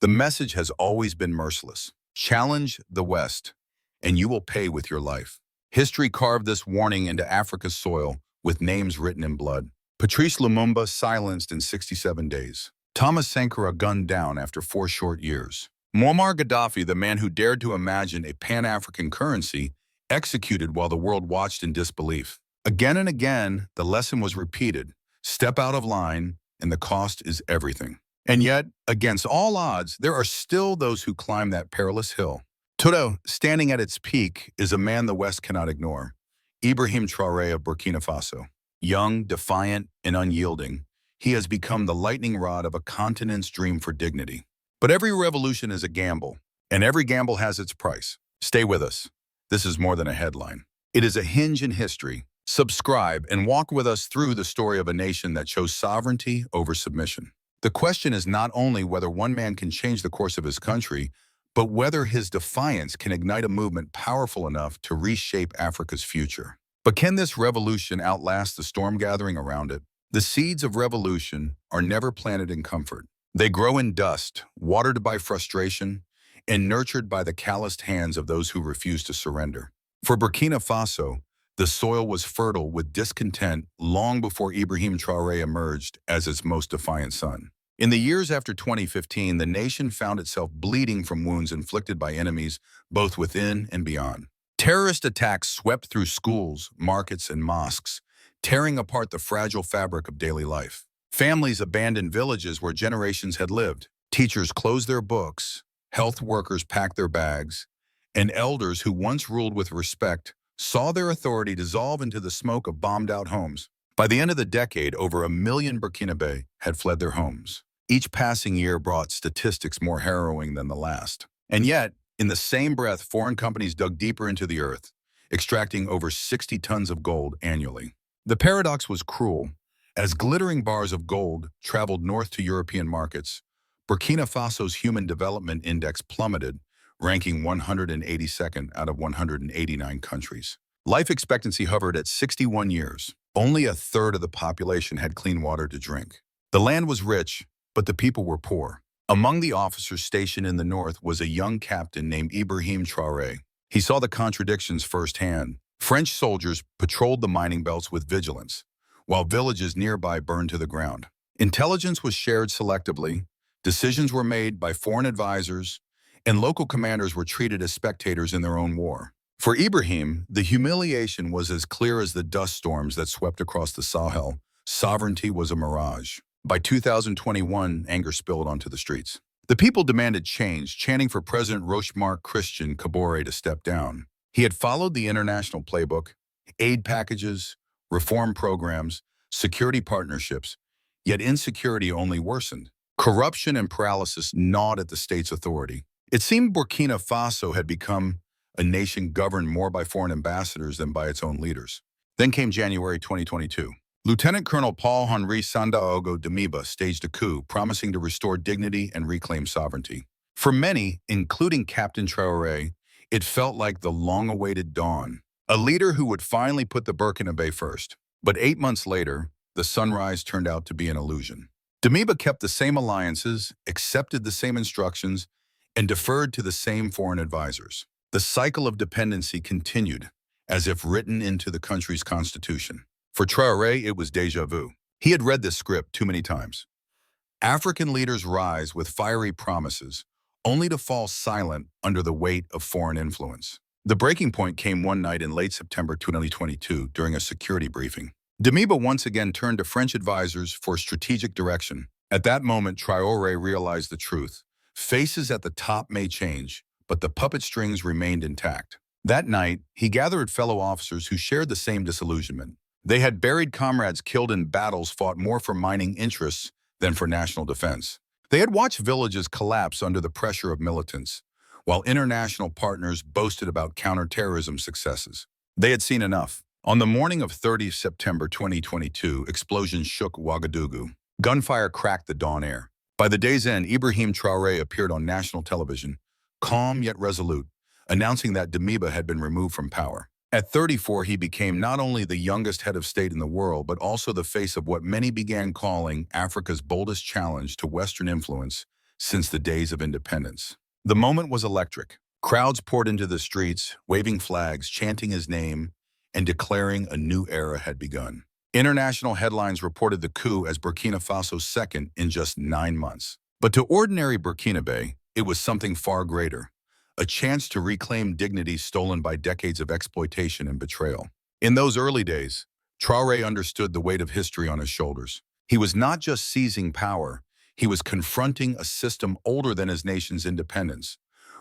The message has always been merciless. Challenge the West, and you will pay with your life. History carved this warning into Africa's soil with names written in blood. Patrice Lumumba silenced in 67 days. Thomas Sankara gunned down after 4 short years. Muammar Gaddafi, the man who dared to imagine a Pan-African currency, executed while the world watched in disbelief. Again and again, the lesson was repeated. Step out of line, and the cost is everything. And yet, against all odds, there are still those who climb that perilous hill. Today, standing at its peak, is a man the West cannot ignore. Ibrahim Traoré of Burkina Faso. Young, defiant, and unyielding, he has become the lightning rod of a continent's dream for dignity. But every revolution is a gamble, and every gamble has its price. Stay with us. This is more than a headline. It is a hinge in history. Subscribe and walk with us through the story of a nation that chose sovereignty over submission. The question is not only whether one man can change the course of his country, but whether his defiance can ignite a movement powerful enough to reshape Africa's future. But can this revolution outlast the storm gathering around it? The seeds of revolution are never planted in comfort. They grow in dust, watered by frustration, and nurtured by the calloused hands of those who refuse to surrender. For Burkina Faso, the soil was fertile with discontent long before Ibrahim Traoré emerged as its most defiant son. In the years after 2015, the nation found itself bleeding from wounds inflicted by enemies both within and beyond. Terrorist attacks swept through schools, markets, and mosques, tearing apart the fragile fabric of daily life. Families abandoned villages where generations had lived. Teachers closed their books, health workers packed their bags, and elders who once ruled with respect saw their authority dissolve into the smoke of bombed-out homes. By the end of the decade, over 1 million Burkinabe had fled their homes. Each passing year brought statistics more harrowing than the last. And yet, in the same breath, foreign companies dug deeper into the earth, extracting over 60 tons of gold annually. The paradox was cruel. As glittering bars of gold traveled north to European markets, Burkina Faso's Human Development Index plummeted, ranking 182nd out of 189 countries. Life expectancy hovered at 61 years. Only a third of the population had clean water to drink. The land was rich, but the people were poor. Among the officers stationed in the north was a young captain named Ibrahim Traoré. He saw the contradictions firsthand. French soldiers patrolled the mining belts with vigilance, while villages nearby burned to the ground. Intelligence was shared selectively, decisions were made by foreign advisors, and local commanders were treated as spectators in their own war. For Ibrahim, the humiliation was as clear as the dust storms that swept across the Sahel. Sovereignty was a mirage. By 2021, anger spilled onto the streets. The people demanded change, chanting for President Rochmark Christian Kabore to step down. He had followed the international playbook: aid packages, reform programs, security partnerships, yet insecurity only worsened. Corruption and paralysis gnawed at the state's authority. It seemed Burkina Faso had become a nation governed more by foreign ambassadors than by its own leaders. Then came January 2022. Lieutenant Colonel Paul-Henri Sandaogo Damiba staged a coup, promising to restore dignity and reclaim sovereignty. For many, including Captain Traoré, it felt like the long-awaited dawn, a leader who would finally put the Burkinabe first. But 8 months later, the sunrise turned out to be an illusion. Damiba kept the same alliances, accepted the same instructions, and deferred to the same foreign advisors. The cycle of dependency continued, as if written into the country's constitution. For Traoré, it was déjà vu. He had read this script too many times. African leaders rise with fiery promises, only to fall silent under the weight of foreign influence. The breaking point came one night in late September 2022 during a security briefing. Damiba once again turned to French advisors for strategic direction. At that moment, Traoré realized the truth. Faces at the top may change, but the puppet strings remained intact. That night, he gathered fellow officers who shared the same disillusionment. They had buried comrades killed in battles fought more for mining interests than for national defense. They had watched villages collapse under the pressure of militants, while international partners boasted about counterterrorism successes. They had seen enough. On the morning of 30 September 2022, explosions shook Ouagadougou. Gunfire cracked the dawn air. By the day's end, Ibrahim Traoré appeared on national television, calm yet resolute, announcing that Damiba had been removed from power. At 34, he became not only the youngest head of state in the world, but also the face of what many began calling Africa's boldest challenge to Western influence since the days of independence. The moment was electric. Crowds poured into the streets, waving flags, chanting his name, and declaring a new era had begun. International headlines reported the coup as Burkina Faso's second in just 9 months. But to ordinary Burkinabe, it was something far greater, a chance to reclaim dignity stolen by decades of exploitation and betrayal. In those early days, Traore understood the weight of history on his shoulders. He was not just seizing power, he was confronting a system older than his nation's independence,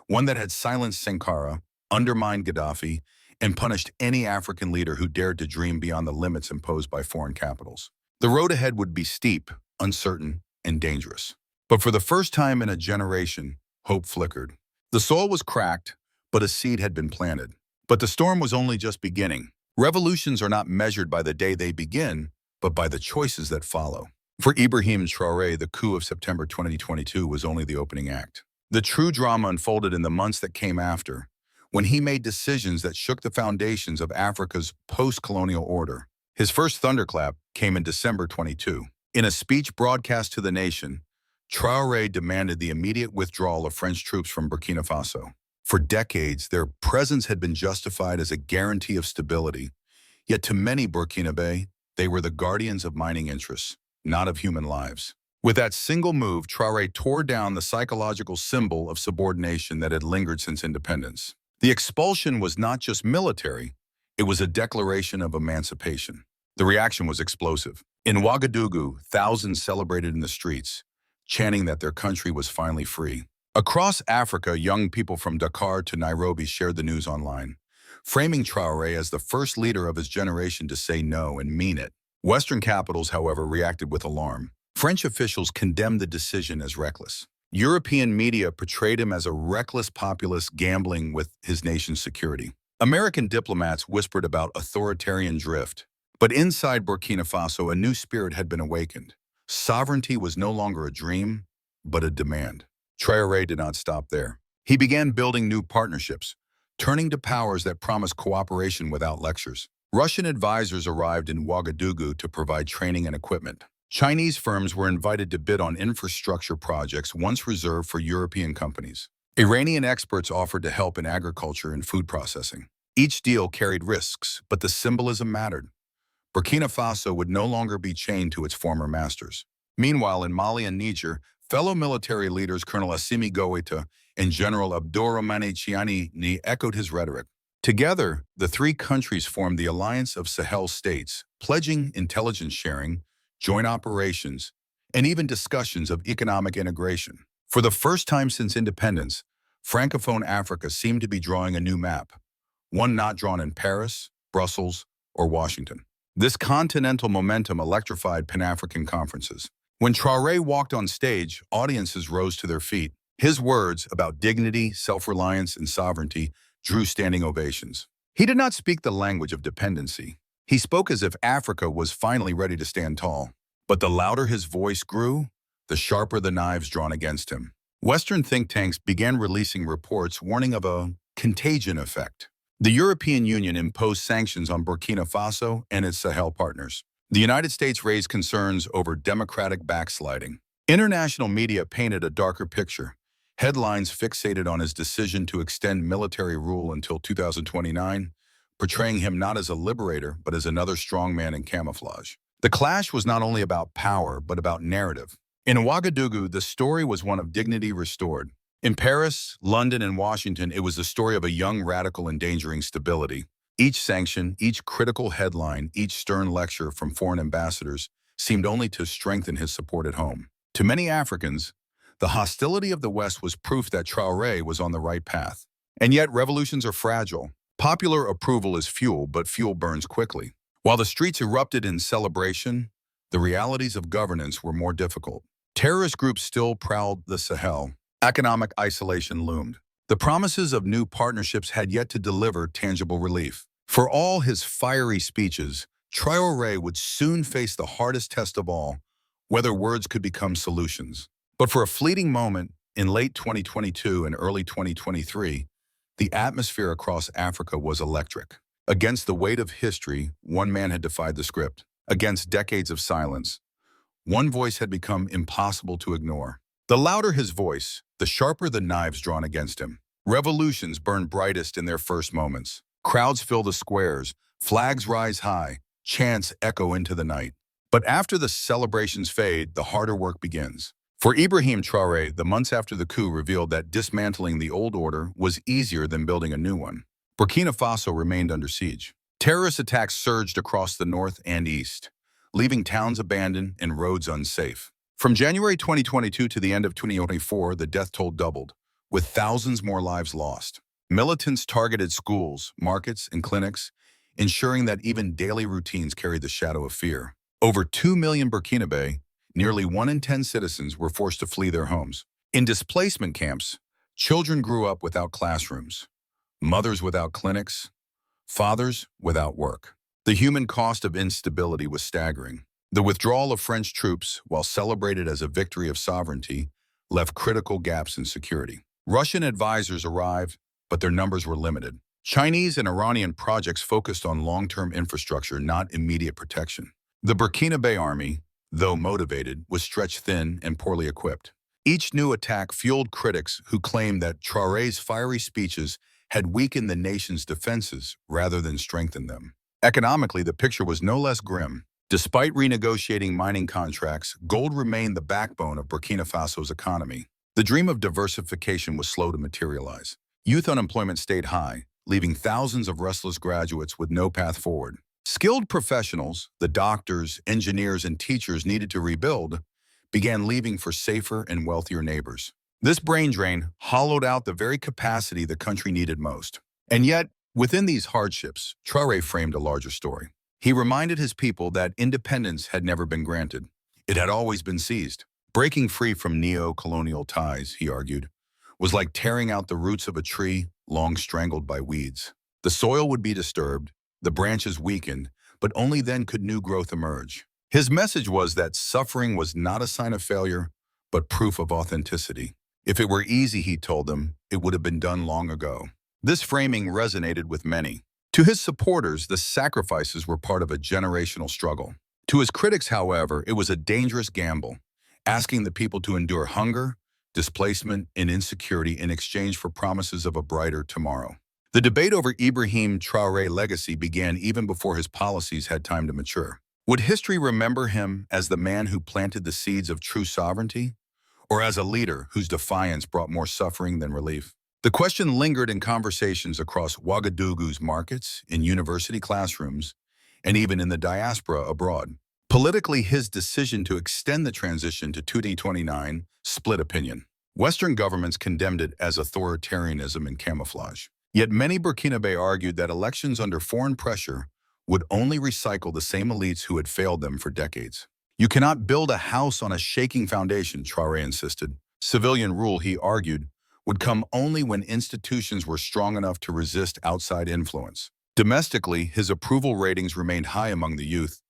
one that had silenced Sankara, undermined Gaddafi, and punished any African leader who dared to dream beyond the limits imposed by foreign capitals. The road ahead would be steep, uncertain, and dangerous. But for the first time in a generation, hope flickered. The soil was cracked, but a seed had been planted. But the storm was only just beginning. Revolutions are not measured by the day they begin, but by the choices that follow. For Ibrahim Traoré, the coup of September 2022 was only the opening act. The true drama unfolded in the months that came after, when he made decisions that shook the foundations of Africa's post-colonial order. His first thunderclap came in December 22. In a speech broadcast to the nation, Traoré demanded the immediate withdrawal of French troops from Burkina Faso. For decades, their presence had been justified as a guarantee of stability. Yet to many Burkinabe, they were the guardians of mining interests, not of human lives. With that single move, Traoré tore down the psychological symbol of subordination that had lingered since independence. The expulsion was not just military, it was a declaration of emancipation. The reaction was explosive. In Ouagadougou, thousands celebrated in the streets, chanting that their country was finally free. Across Africa, young people from Dakar to Nairobi shared the news online, framing Traoré as the first leader of his generation to say no and mean it. Western capitals, however, reacted with alarm. French officials condemned the decision as reckless. European media portrayed him as a reckless populist gambling with his nation's security. American diplomats whispered about authoritarian drift. But inside Burkina Faso, a new spirit had been awakened. Sovereignty was no longer a dream, but a demand. Traoré did not stop there. He began building new partnerships, turning to powers that promised cooperation without lectures. Russian advisors arrived in Ouagadougou to provide training and equipment. Chinese firms were invited to bid on infrastructure projects once reserved for European companies. Iranian experts offered to help in agriculture and food processing. Each deal carried risks, but the symbolism mattered. Burkina Faso would no longer be chained to its former masters. Meanwhile, in Mali and Niger, fellow military leaders Colonel Assimi Goïta and General Abdourahmane Tiani echoed his rhetoric. Together, the three countries formed the Alliance of Sahel States, pledging intelligence sharing, joint operations, and even discussions of economic integration. For the first time since independence, Francophone Africa seemed to be drawing a new map, one not drawn in Paris, Brussels, or Washington. This continental momentum electrified Pan-African conferences. When Traoré walked on stage, audiences rose to their feet. His words about dignity, self-reliance, and sovereignty drew standing ovations. He did not speak the language of dependency. He spoke as if Africa was finally ready to stand tall. But the louder his voice grew, the sharper the knives drawn against him. Western think tanks began releasing reports warning of a contagion effect. The European Union imposed sanctions on Burkina Faso and its Sahel partners. The United States raised concerns over democratic backsliding. International media painted a darker picture. Headlines fixated on his decision to extend military rule until 2029, portraying him not as a liberator, but as another strongman in camouflage. The clash was not only about power, but about narrative. In Ouagadougou, the story was one of dignity restored. In Paris, London, and Washington, it was the story of a young radical endangering stability. Each sanction, each critical headline, each stern lecture from foreign ambassadors seemed only to strengthen his support at home. To many Africans, the hostility of the West was proof that Traoré was on the right path. And yet, revolutions are fragile. Popular approval is fuel, but fuel burns quickly. While the streets erupted in celebration, the realities of governance were more difficult. Terrorist groups still prowled the Sahel. Economic isolation loomed. The promises of new partnerships had yet to deliver tangible relief. For all his fiery speeches, Traoré would soon face the hardest test of all, whether words could become solutions. But for a fleeting moment, in late 2022 and early 2023, the atmosphere across Africa was electric. Against the weight of history, one man had defied the script. Against decades of silence, one voice had become impossible to ignore. The louder his voice, the sharper the knives drawn against him. Revolutions burn brightest in their first moments. Crowds fill the squares, flags rise high, chants echo into the night. But after the celebrations fade, the harder work begins. For Ibrahim Traoré, the months after the coup revealed that dismantling the old order was easier than building a new one. Burkina Faso remained under siege. Terrorist attacks surged across the north and east, leaving towns abandoned and roads unsafe. From January 2022 to the end of 2024, the death toll doubled, with thousands more lives lost. Militants targeted schools, markets, and clinics, ensuring that even daily routines carried the shadow of fear. Over 2 million Burkinabe, nearly 1 in 10 citizens, were forced to flee their homes. In displacement camps, children grew up without classrooms, mothers without clinics, fathers without work. The human cost of instability was staggering. The withdrawal of French troops, while celebrated as a victory of sovereignty, left critical gaps in security. Russian advisors arrived, but their numbers were limited. Chinese and Iranian projects focused on long-term infrastructure, not immediate protection. The Burkinabe army, though motivated, was stretched thin and poorly equipped. Each new attack fueled critics who claimed that Traoré's fiery speeches had weakened the nation's defenses rather than strengthened them. Economically, the picture was no less grim. Despite renegotiating mining contracts, gold remained the backbone of Burkina Faso's economy. The dream of diversification was slow to materialize. Youth unemployment stayed high, leaving thousands of restless graduates with no path forward. Skilled professionals, the doctors, engineers, and teachers needed to rebuild, began leaving for safer and wealthier neighbors. This brain drain hollowed out the very capacity the country needed most. And yet, within these hardships, Traoré framed a larger story. He reminded his people that independence had never been granted. It had always been seized. Breaking free from neo-colonial ties, he argued, was like tearing out the roots of a tree long strangled by weeds. The soil would be disturbed, the branches weakened, but only then could new growth emerge. His message was that suffering was not a sign of failure, but proof of authenticity. If it were easy, he told them, it would have been done long ago. This framing resonated with many. To his supporters, the sacrifices were part of a generational struggle. To his critics, however, it was a dangerous gamble, asking the people to endure hunger, displacement, and insecurity in exchange for promises of a brighter tomorrow. The debate over Ibrahim Traoré's legacy began even before his policies had time to mature. Would history remember him as the man who planted the seeds of true sovereignty, or as a leader whose defiance brought more suffering than relief? The question lingered in conversations across Ouagadougou's markets, in university classrooms, and even in the diaspora abroad. Politically, his decision to extend the transition to 2029 split opinion. Western governments condemned it as authoritarianism and camouflage. Yet many Burkinabe argued that elections under foreign pressure would only recycle the same elites who had failed them for decades. You cannot build a house on a shaking foundation, Traoré insisted. Civilian rule, he argued, would come only when institutions were strong enough to resist outside influence. Domestically, his approval ratings remained high among the youth,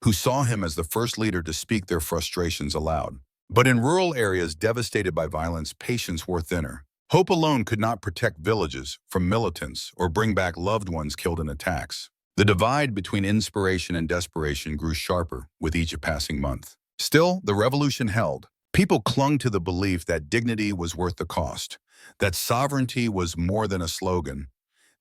who saw him as the first leader to speak their frustrations aloud. But in rural areas devastated by violence, patience wore thinner. Hope alone could not protect villages from militants or bring back loved ones killed in attacks. The divide between inspiration and desperation grew sharper with each passing month. Still, the revolution held. People clung to the belief that dignity was worth the cost, that sovereignty was more than a slogan,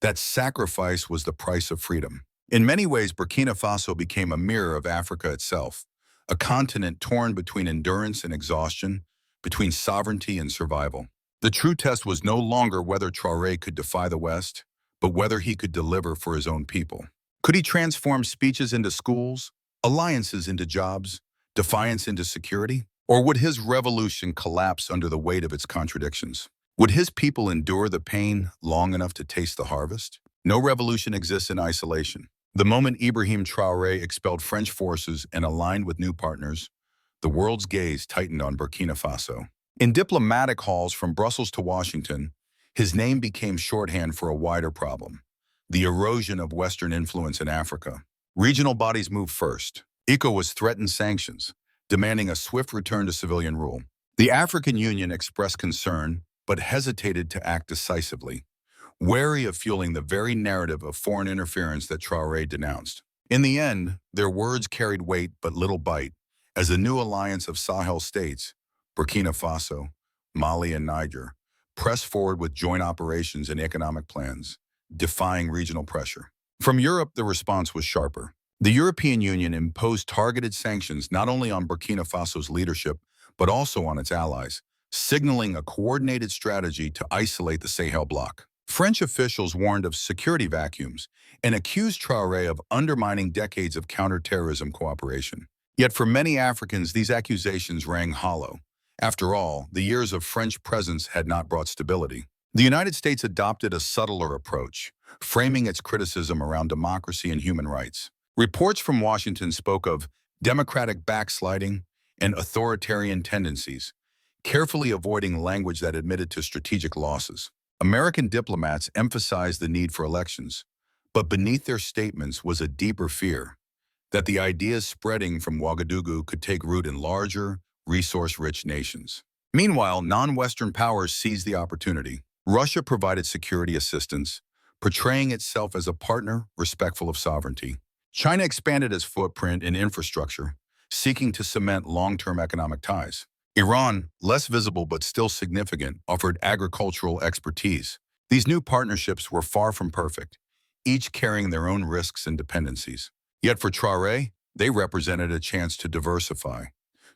that sacrifice was the price of freedom. In many ways, Burkina Faso became a mirror of Africa itself, a continent torn between endurance and exhaustion, between sovereignty and survival. The true test was no longer whether Traoré could defy the West, but whether he could deliver for his own people. Could he transform speeches into schools, alliances into jobs, defiance into security? Or would his revolution collapse under the weight of its contradictions? Would his people endure the pain long enough to taste the harvest? No revolution exists in isolation. The moment Ibrahim Traoré expelled French forces and aligned with new partners, the world's gaze tightened on Burkina Faso. In diplomatic halls from Brussels to Washington, his name became shorthand for a wider problem: the erosion of Western influence in Africa. Regional bodies moved first. ECOWAS threatened sanctions, demanding a swift return to civilian rule. The African Union expressed concern, but hesitated to act decisively, wary of fueling the very narrative of foreign interference that Traoré denounced. In the end, their words carried weight but little bite, as the new alliance of Sahel states, Burkina Faso, Mali, and Niger pressed forward with joint operations and economic plans, defying regional pressure. From Europe, the response was sharper. The European Union imposed targeted sanctions not only on Burkina Faso's leadership, but also on its allies, signaling a coordinated strategy to isolate the Sahel bloc. French officials warned of security vacuums and accused Traoré of undermining decades of counterterrorism cooperation. Yet for many Africans, these accusations rang hollow. After all, the years of French presence had not brought stability. The United States adopted a subtler approach, framing its criticism around democracy and human rights. Reports from Washington spoke of democratic backsliding and authoritarian tendencies, carefully avoiding language that admitted to strategic losses. American diplomats emphasized the need for elections, but beneath their statements was a deeper fear that the ideas spreading from Ouagadougou could take root in larger, resource-rich nations. Meanwhile, non-Western powers seized the opportunity. Russia provided security assistance, portraying itself as a partner respectful of sovereignty. China expanded its footprint in infrastructure, seeking to cement long-term economic ties. Iran, less visible but still significant, offered agricultural expertise. These new partnerships were far from perfect, each carrying their own risks and dependencies. Yet for Traoré, they represented a chance to diversify,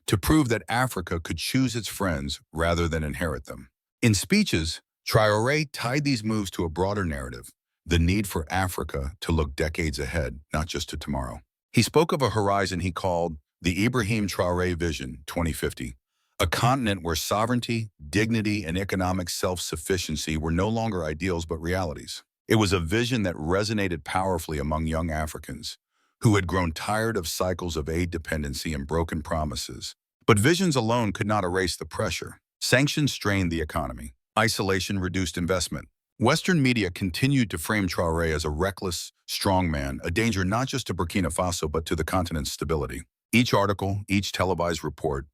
to prove that Africa could choose its friends rather than inherit them. In speeches, Traoré tied these moves to a broader narrative, the need for Africa to look decades ahead, not just to tomorrow. He spoke of a horizon he called the Ibrahim Traoré Vision 2050, a continent where sovereignty, dignity, and economic self-sufficiency were no longer ideals but realities. It was a vision that resonated powerfully among young Africans who had grown tired of cycles of aid dependency and broken promises. But visions alone could not erase the pressure. Sanctions strained the economy. Isolation reduced investment. Western media continued to frame Traoré as a reckless, strongman, a danger not just to Burkina Faso but to the continent's stability. Each article, each televised report,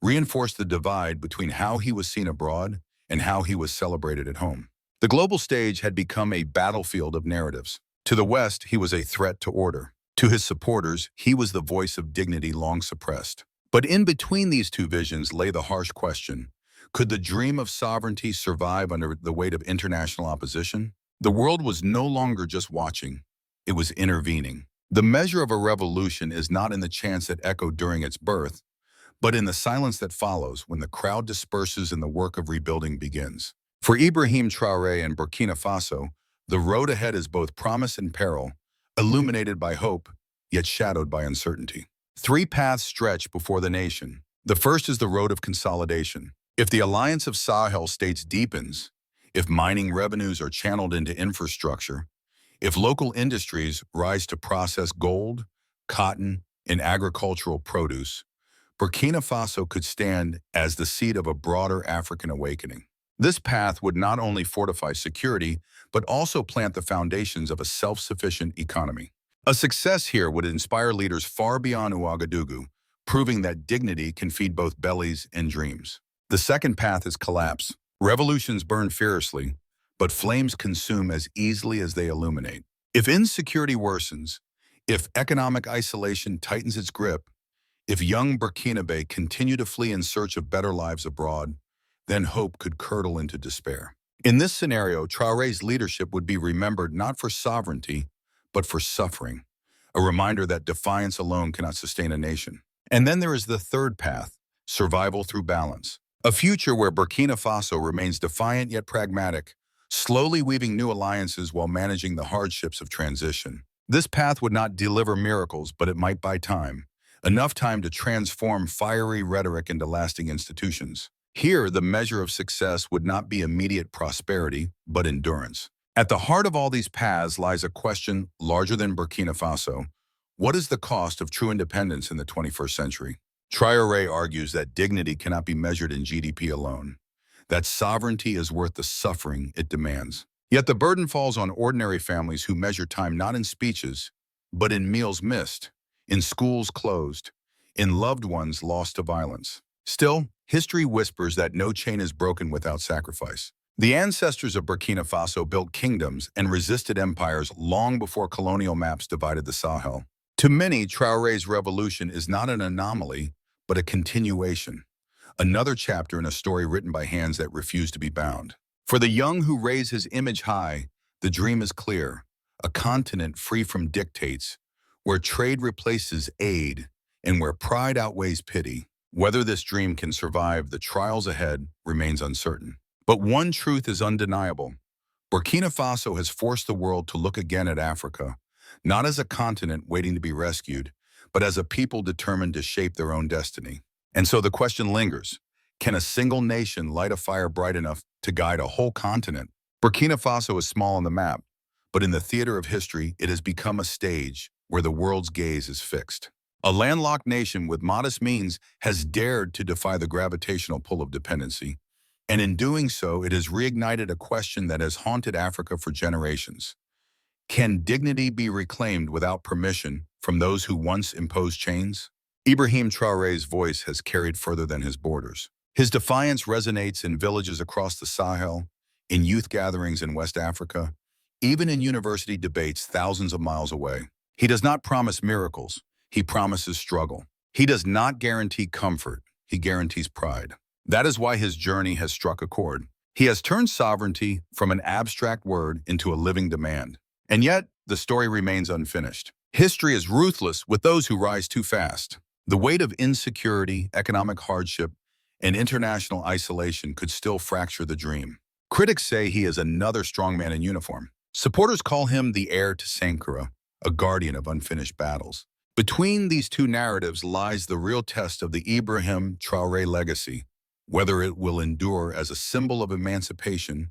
reinforced the divide between how he was seen abroad and how he was celebrated at home. The global stage had become a battlefield of narratives. To the West, he was a threat to order. To his supporters, he was the voice of dignity long suppressed. But in between these two visions lay the harsh question: could the dream of sovereignty survive under the weight of international opposition? The world was no longer just watching, it was intervening. The measure of a revolution is not in the chants that echoed during its birth, but in the silence that follows when the crowd disperses and the work of rebuilding begins. For Ibrahim Traoré and Burkina Faso, the road ahead is both promise and peril, illuminated by hope, yet shadowed by uncertainty. Three paths stretch before the nation. The first is the road of consolidation. If the alliance of Sahel states deepens, if mining revenues are channeled into infrastructure, if local industries rise to process gold, cotton, and agricultural produce, Burkina Faso could stand as the seat of a broader African awakening. This path would not only fortify security, but also plant the foundations of a self-sufficient economy. A success here would inspire leaders far beyond Ouagadougou, proving that dignity can feed both bellies and dreams. The second path is collapse. Revolutions burn fiercely, but flames consume as easily as they illuminate. If insecurity worsens, if economic isolation tightens its grip, if young Burkinabe continue to flee in search of better lives abroad, then hope could curdle into despair. In this scenario, Traoré's leadership would be remembered not for sovereignty, but for suffering, a reminder that defiance alone cannot sustain a nation. And then there is the third path, survival through balance. A future where Burkina Faso remains defiant yet pragmatic, slowly weaving new alliances while managing the hardships of transition. This path would not deliver miracles, but it might buy time, enough time to transform fiery rhetoric into lasting institutions. Here, the measure of success would not be immediate prosperity, but endurance. At the heart of all these paths lies a question larger than Burkina Faso. What is the cost of true independence in the 21st century? Traoré argues that dignity cannot be measured in GDP alone, that sovereignty is worth the suffering it demands. Yet the burden falls on ordinary families who measure time not in speeches, but in meals missed, in schools closed, in loved ones lost to violence. Still, history whispers that no chain is broken without sacrifice. The ancestors of Burkina Faso built kingdoms and resisted empires long before colonial maps divided the Sahel. To many, Traoré's revolution is not an anomaly, but a continuation, another chapter in a story written by hands that refuse to be bound. For the young who raise his image high, the dream is clear, a continent free from dictates, where trade replaces aid and where pride outweighs pity. Whether this dream can survive the trials ahead remains uncertain. But one truth is undeniable. Burkina Faso has forced the world to look again at Africa, not as a continent waiting to be rescued, but as a people determined to shape their own destiny. And so the question lingers, can a single nation light a fire bright enough to guide a whole continent? Burkina Faso is small on the map, but in the theater of history, it has become a stage where the world's gaze is fixed. A landlocked nation with modest means has dared to defy the gravitational pull of dependency, and in doing so, it has reignited a question that has haunted Africa for generations. Can dignity be reclaimed without permission from those who once imposed chains? Ibrahim Traoré's voice has carried further than his borders. His defiance resonates in villages across the Sahel, in youth gatherings in West Africa, even in university debates thousands of miles away. He does not promise miracles, he promises struggle. He does not guarantee comfort, he guarantees pride. That is why his journey has struck a chord. He has turned sovereignty from an abstract word into a living demand. And yet, the story remains unfinished. History is ruthless with those who rise too fast. The weight of insecurity, economic hardship, and international isolation could still fracture the dream. Critics say he is another strongman in uniform. Supporters call him the heir to Sankara, a guardian of unfinished battles. Between these two narratives lies the real test of the Ibrahim Traoré legacy, whether it will endure as a symbol of emancipation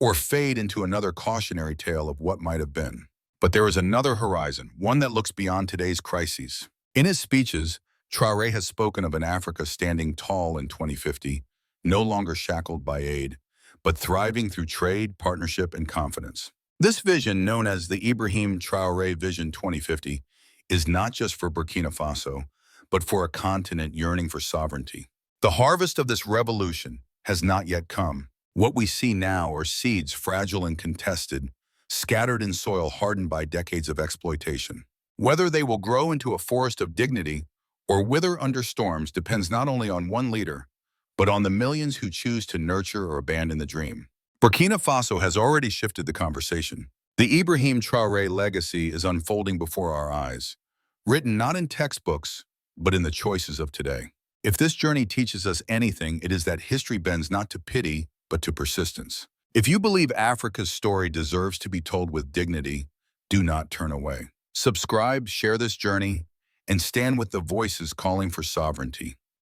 or fade into another cautionary tale of what might have been. But there is another horizon, one that looks beyond today's crises. In his speeches, Traoré has spoken of an Africa standing tall in 2050, no longer shackled by aid, but thriving through trade, partnership, and confidence. This vision, known as the Ibrahim Traoré Vision 2050, is not just for Burkina Faso, but for a continent yearning for sovereignty. The harvest of this revolution has not yet come. What we see now are seeds fragile and contested, scattered in soil hardened by decades of exploitation. Whether they will grow into a forest of dignity or wither under storms depends not only on one leader, but on the millions who choose to nurture or abandon the dream. Burkina Faso has already shifted the conversation. The Ibrahim Traoré legacy is unfolding before our eyes, written not in textbooks, but in the choices of today. If this journey teaches us anything, it is that history bends not to pity, but to persistence. If you believe Africa's story deserves to be told with dignity, do not turn away. Subscribe, share this journey, and stand with the voices calling for sovereignty.